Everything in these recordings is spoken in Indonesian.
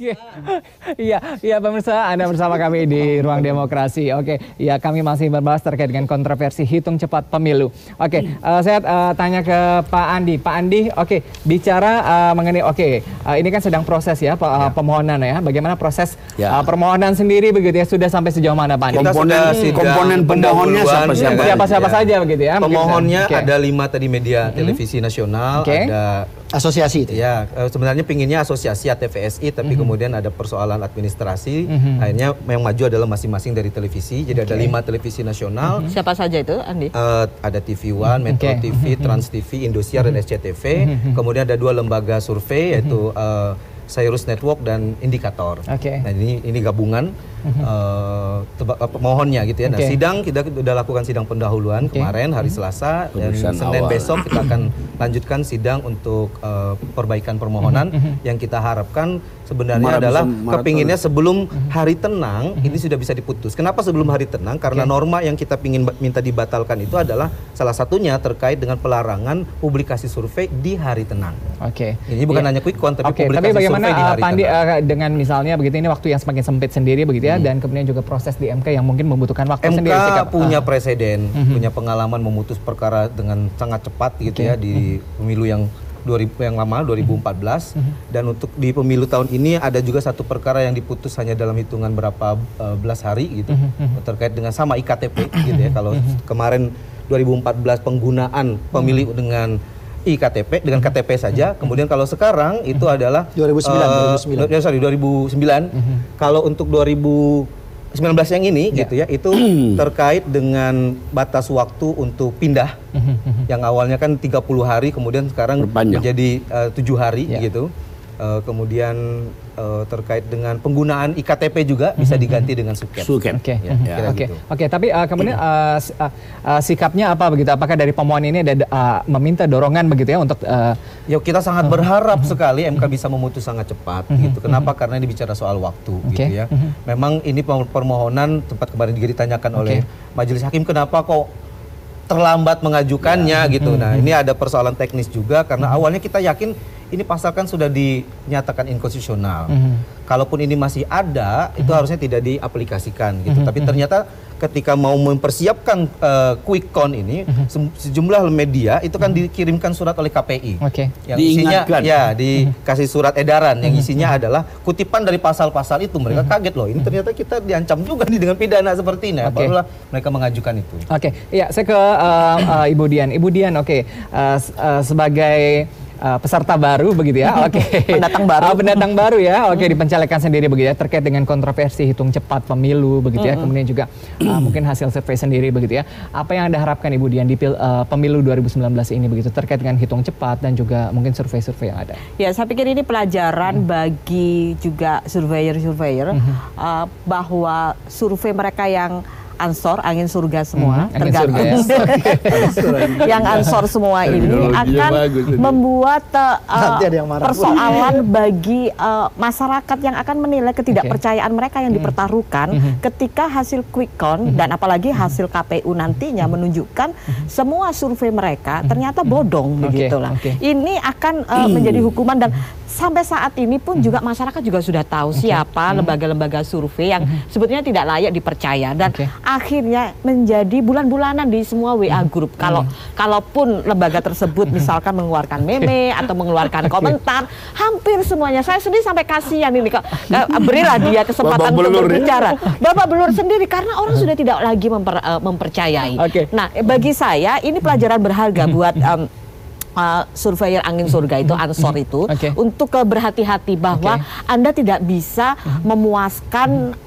Oke. Iya pemirsa, Anda bersama kami di Ruang Demokrasi. Oke, ya kami masih membahas terkait dengan kontroversi hitung cepat pemilu. Oke, saya tanya ke Pak Andi. Pak Andi, oke, bicara mengenai ini kan sedang proses ya pemohonan ya. Bagaimana proses permohonan sendiri begitu ya, sudah sampai sejauh mana Pak Andi? Komponen pemohonnya siapa saja begitu ya? Pemohonnya ada 5 tadi media televisi nasional, ada asosiasi itu. Ya, sebenarnya pinginnya asosiasi ATVSI, tapi kemudian ada persoalan administrasi. Akhirnya yang maju adalah masing-masing dari televisi. Jadi ada 5 televisi nasional. Siapa saja itu, Andi? Ada TV One, Metro TV, Trans TV, Indosiar dan SCTV. Kemudian ada 2 lembaga survei yaitu Cyrus Network dan Indikator. Nah ini gabungan pemohonnya gitu ya. Nah sidang kita sudah lakukan sidang pendahuluan kemarin hari Selasa, dan Senin besok kita akan lanjutkan sidang untuk perbaikan permohonan. Yang kita harapkan sebenarnya adalah kepinginnya sebelum hari tenang ini sudah bisa diputus. Kenapa sebelum hari tenang? Karena norma yang kita pingin minta dibatalkan itu adalah salah satunya terkait dengan pelarangan publikasi survei di hari tenang. Ini bukan hanya quick count tapi publikasi survei di hari Pandi, tenang. dengan misalnya begitu ini waktu yang semakin sempit sendiri begitu ya, dan kemudian juga proses di MK yang mungkin membutuhkan waktu sendiri. MK punya presiden, punya pengalaman memutus perkara dengan sangat cepat gitu ya di pemilu yang lama 2014, dan untuk di pemilu tahun ini ada juga satu perkara yang diputus hanya dalam hitungan berapa belas hari gitu, terkait dengan sama IKTP gitu ya. Kalau kemarin 2014 penggunaan pemilih dengan IKTP dengan KTP saja, kemudian kalau sekarang itu adalah 2009. Kalau untuk 2019 yang ini gitu ya, itu terkait dengan batas waktu untuk pindah yang awalnya kan 30 hari kemudian sekarang menjadi 7 hari gitu. Kemudian terkait dengan penggunaan IKTP juga bisa diganti dengan suket. Oke, tapi kemudian sikapnya apa begitu? Apakah dari pemohon ini ada meminta dorongan begitu ya untuk ya kita sangat berharap sekali MK bisa memutus sangat cepat gitu. Kenapa? Karena ini bicara soal waktu gitu ya. Memang ini permohonan tempat kemarin juga ditanyakan oleh majelis hakim, kenapa kok terlambat mengajukannya gitu. Nah, ini ada persoalan teknis juga karena awalnya kita yakin ini pasal kan sudah dinyatakan inkonstitusional. Kalaupun ini masih ada, itu harusnya tidak diaplikasikan gitu. Tapi ternyata ketika mau mempersiapkan quick count ini, sejumlah media itu kan dikirimkan surat oleh KPI. Yang isinya dikasih surat edaran yang isinya adalah kutipan dari pasal-pasal itu. Mereka kaget loh, ini ternyata kita diancam juga nih dengan pidana seperti ini. Barulah mereka mengajukan itu. Iya, saya ke Ibu Dian. Ibu Dian, sebagai peserta baru begitu ya, pendatang baru ya, di pencalekan sendiri begitu ya, terkait dengan kontroversi hitung cepat pemilu begitu ya, kemudian juga mungkin hasil survei sendiri begitu ya. Apa yang Anda harapkan Ibu Dian di pemilu 2019 ini begitu, terkait dengan hitung cepat dan juga mungkin survei-survei yang ada? Ya, saya pikir ini pelajaran bagi juga surveyor bahwa survei mereka yang ansor, angin surga semua, tergantung yang ansor semua ini akan membuat persoalan bagi masyarakat yang akan menilai ketidakpercayaan mereka yang dipertaruhkan ketika hasil quick count dan apalagi hasil KPU nantinya menunjukkan semua survei mereka ternyata bodong begitulah. Ini akan menjadi hukuman, dan sampai saat ini pun juga masyarakat juga sudah tahu siapa lembaga-lembaga survei yang sebetulnya tidak layak dipercaya, dan akhirnya menjadi bulan-bulanan di semua WA group. Kalaupun lembaga tersebut misalkan mengeluarkan meme atau mengeluarkan komentar, hampir semuanya saya sendiri sampai kasihan ini kok, berilah dia kesempatan untuk berbicara. Babak belur sendiri karena orang sudah tidak lagi mempercayai. Nah, bagi saya ini pelajaran berharga buat surveyor angin surga itu, ansor itu, untuk berhati-hati bahwa Anda tidak bisa memuaskan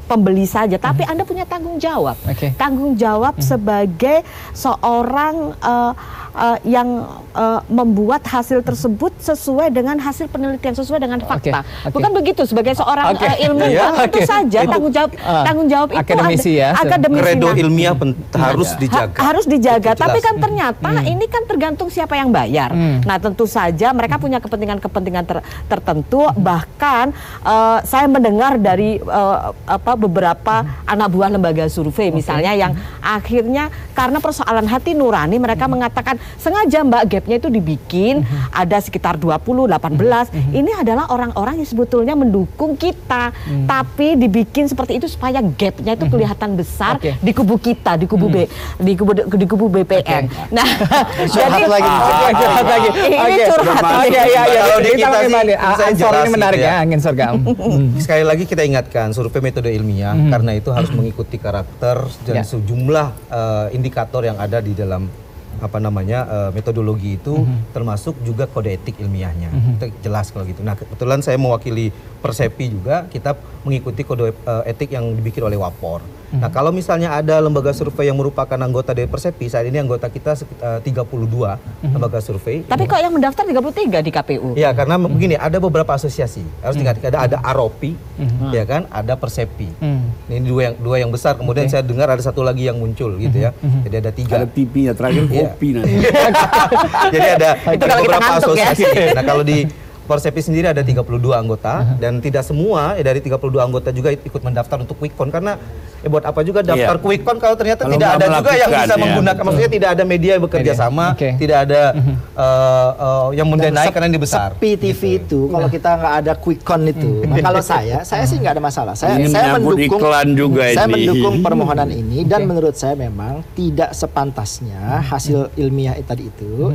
pembeli saja, tapi Anda punya tanggung jawab. Tanggung jawab sebagai seorang yang membuat hasil tersebut sesuai dengan hasil penelitian, sesuai dengan fakta. Bukan begitu sebagai seorang ilmuwan, tentu saja tanggung jawab itu akademisi ya. Kredo ilmiah harus dijaga. Harus dijaga, tapi kan ternyata ini kan tergantung siapa yang bayar. Nah, tentu saja mereka punya kepentingan-kepentingan tertentu. Bahkan saya mendengar dari beberapa anak buah lembaga survei misalnya yang akhirnya karena persoalan hati nurani mereka mengatakan sengaja Mbak gapnya itu dibikin ada sekitar 20, 18. Ini adalah orang-orang yang sebetulnya mendukung kita, tapi dibikin seperti itu supaya gapnya itu kelihatan besar di kubu kita, di kubu di kubu BPN. Nah, jadi ini curhat lagi. Kalau di kita sih, Ansor ini menarik ya, angin surga. Sekali lagi kita ingatkan, survei metode ilmiah, karena itu harus mengikuti karakter dan sejumlah indikator yang ada di dalam metodologi itu, termasuk juga kode etik ilmiahnya. Itu jelas kalau gitu. Nah, kebetulan saya mewakili Persepi juga, kita mengikuti kode etik yang dibikin oleh Wapor. Nah, kalau misalnya ada lembaga survei yang merupakan anggota dari Persepi, saat ini anggota kita 32 lembaga survei. Tapi kok yang mendaftar 33 di KPU? Ya, karena begini, ada beberapa asosiasi. Harus diingat, ada Aropi, ya kan, ada Persepi. Ini dua yang besar. Kemudian saya dengar ada satu lagi yang muncul gitu ya. Jadi ada 3. Ada pipinya, terakhir kopi nanti. Jadi ada beberapa asosiasi. Ya. Nah, kalau di Persepi sendiri ada 32 anggota dan tidak semua dari 32 anggota juga ikut mendaftar untuk Quick Count, karena buat apa juga daftar Quick Count kalau ternyata tidak ada juga yang bisa menggunakan, maksudnya tidak ada media yang bekerja sama, tidak ada yang mendanai karena ini besar. Sepi TV itu kalau kita nggak ada Quick Count itu, kalau saya sih nggak ada masalah. Saya mendukung permohonan ini dan menurut saya memang tidak sepantasnya hasil ilmiah tadi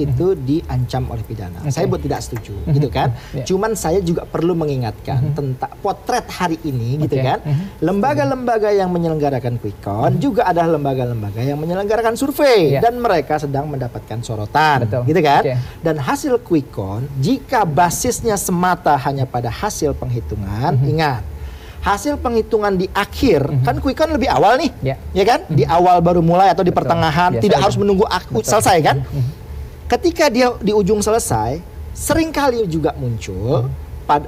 itu diancam oleh pidana. Saya buat tidak setuju, gitu kan. Cuman saya juga perlu mengingatkan tentang potret hari ini, gitu kan. Lembaga-lembaga yang menyelenggarakan Quick Count juga adalah lembaga-lembaga yang menyelenggarakan survei dan mereka sedang mendapatkan sorotan, gitu kan. Dan hasil Quick Count jika basisnya semata hanya pada hasil penghitungan, ingat hasil penghitungan di akhir kan Quick Count lebih awal nih, ya kan? Di awal baru mulai atau di pertengahan, tidak harus menunggu selesai kan? Ketika dia di ujung selesai, seringkali juga muncul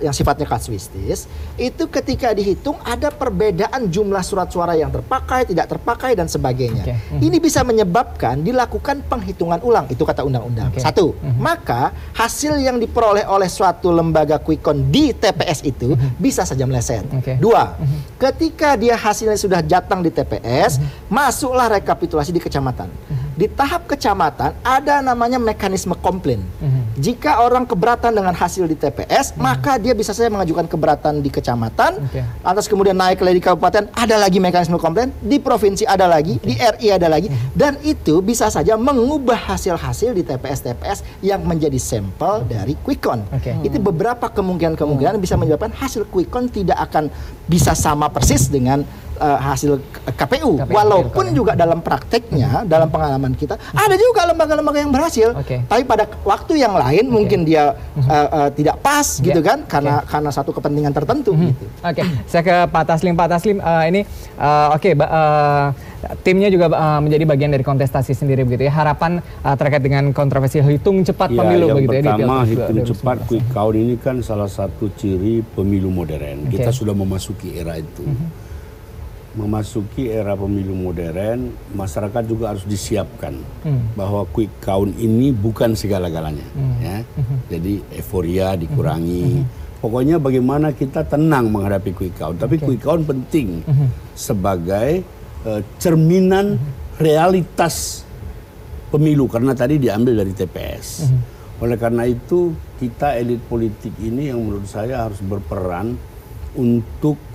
yang sifatnya kasuistis, itu ketika dihitung ada perbedaan jumlah surat suara yang terpakai, tidak terpakai, dan sebagainya. Ini bisa menyebabkan dilakukan penghitungan ulang, itu kata undang-undang. Satu, maka hasil yang diperoleh oleh suatu lembaga Quick Count di TPS itu bisa saja meleset. Dua, ketika dia hasilnya sudah datang di TPS, masuklah rekapitulasi di kecamatan. Di tahap kecamatan ada namanya mekanisme komplain. Jika orang keberatan dengan hasil di TPS, maka dia bisa saja mengajukan keberatan di kecamatan, lantas kemudian naik lagi di kabupaten, ada lagi mekanisme komplain, di provinsi ada lagi, di RI ada lagi, dan itu bisa saja mengubah hasil-hasil di TPS-TPS yang menjadi sampel dari Quick Count. Itu beberapa kemungkinan bisa menyebabkan hasil Quick Count tidak akan bisa sama persis dengan hasil KPU. Walaupun juga dalam prakteknya, dalam pengalaman kita, ada juga lembaga-lembaga yang berhasil. Tapi pada waktu yang lain mungkin dia tidak pas gitu kan, karena satu kepentingan tertentu. Gitu. Saya ke Pak Taslim. Pak Taslim, ini timnya juga menjadi bagian dari kontestasi sendiri begitu ya. Harapan terkait dengan kontroversi hitung cepat pemilu begitu ya. Yang pertama, hitung cepat Quick Count ini kan salah satu ciri pemilu modern. Kita sudah memasuki era itu. Memasuki era pemilu modern, masyarakat juga harus disiapkan bahwa Quick Count ini bukan segala-galanya. Ya. Jadi euforia dikurangi. Pokoknya bagaimana kita tenang menghadapi Quick Count. Tapi Quick Count penting sebagai cerminan realitas pemilu, karena tadi diambil dari TPS. Oleh karena itu kita elit politik ini yang menurut saya harus berperan untuk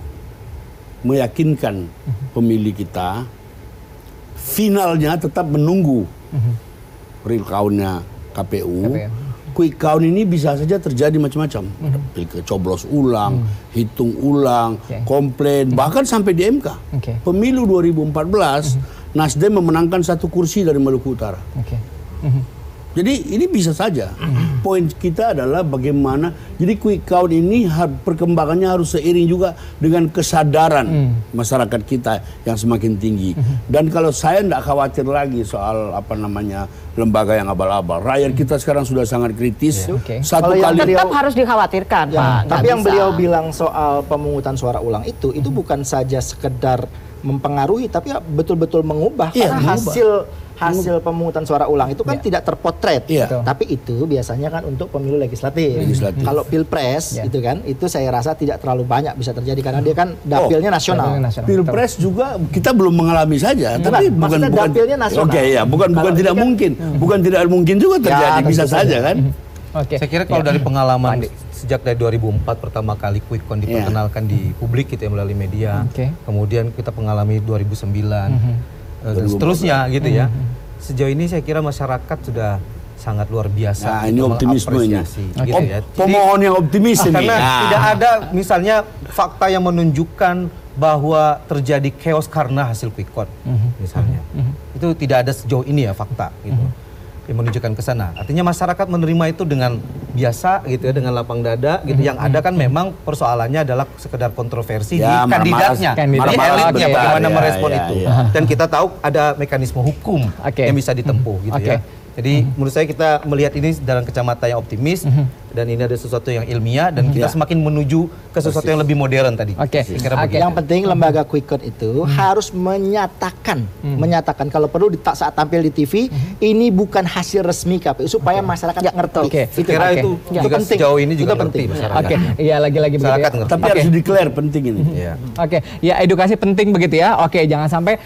meyakinkan pemilih kita, finalnya tetap menunggu real count-nya KPU. Quick count ini bisa saja terjadi macam-macam, coblos ulang, hitung ulang, komplain, bahkan sampai di MK. Pemilu 2014, Nasdem memenangkan 1 kursi dari Maluku Utara. Jadi ini bisa saja. Poin kita adalah bagaimana, jadi Quick Count ini perkembangannya harus seiring juga dengan kesadaran masyarakat kita yang semakin tinggi. Dan kalau saya tidak khawatir lagi soal lembaga yang abal-abal. Rakyat kita sekarang sudah sangat kritis. Satu kali tetap harus dikhawatirkan, Pak. Tapi yang beliau bilang soal pemungutan suara ulang itu bukan saja sekedar mempengaruhi, tapi ya betul-betul mengubah karena hasil pemungutan suara ulang itu kan tidak terpotret, tapi itu biasanya kan untuk pemilu legislatif. Kalau pilpres itu kan, itu saya rasa tidak terlalu banyak bisa terjadi karena dia kan dapilnya nasional. Pilpres juga kita belum mengalami saja, tapi bukan dapilnya nasional. Oke, ya, bukan tidak mungkin, bukan tidak mungkin juga terjadi, bisa saja kan. Saya kira kalau dari pengalaman sejak dari 2004 pertama kali quick count diperkenalkan di publik gitu ya melalui media, kemudian kita mengalami 2009. Dan seterusnya gitu ya. Sejauh ini saya kira masyarakat sudah sangat luar biasa. Nah, ini optimismenya. Gitu ya. Pemohon yang optimis ini. Karena tidak ada misalnya fakta yang menunjukkan bahwa terjadi chaos karena hasil quick count misalnya. Itu tidak ada sejauh ini ya fakta gitu. Yang menunjukkan ke sana. Artinya masyarakat menerima itu dengan biasa gitu ya, dengan lapang dada gitu. Yang ada kan memang persoalannya adalah sekedar kontroversi di kandidatnya, di elitnya bagaimana merespon itu. Dan kita tahu ada mekanisme hukum yang bisa ditempuh gitu ya. Jadi menurut saya kita melihat ini dalam kacamata yang optimis dan ini ada sesuatu yang ilmiah dan kita semakin menuju ke sesuatu yang lebih modern tadi. Yang penting lembaga quick count itu harus menyatakan kalau perlu saat tampil di TV ini bukan hasil resmi KPU supaya masyarakat ngerti. Saya kira itu juga sejauh ini juga penting. Iya lagi-lagi begitu ya. Tapi harus declare penting ini. Ya edukasi penting begitu ya. Jangan sampai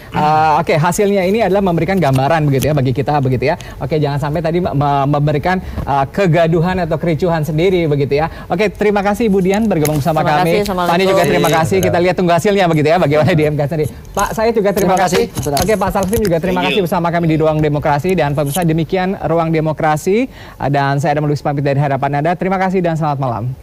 hasilnya ini adalah memberikan gambaran begitu ya bagi kita begitu ya. Jangan sampai tadi memberikan kegaduhan atau kericuhan sendiri begitu ya. Terima kasih Bu Dian bergabung bersama kami. Pak Andi juga terima kasih. Kita lihat tunggu hasilnya begitu ya bagaimana di MK sendiri. Pak, saya juga terima kasih. Pak Salsim juga terima kasih bersama kami di Ruang Demokrasi dan pemirsa demikian Ruang Demokrasi dan saya Adam Lubis pamit dari hadapan Anda. Terima kasih dan selamat malam.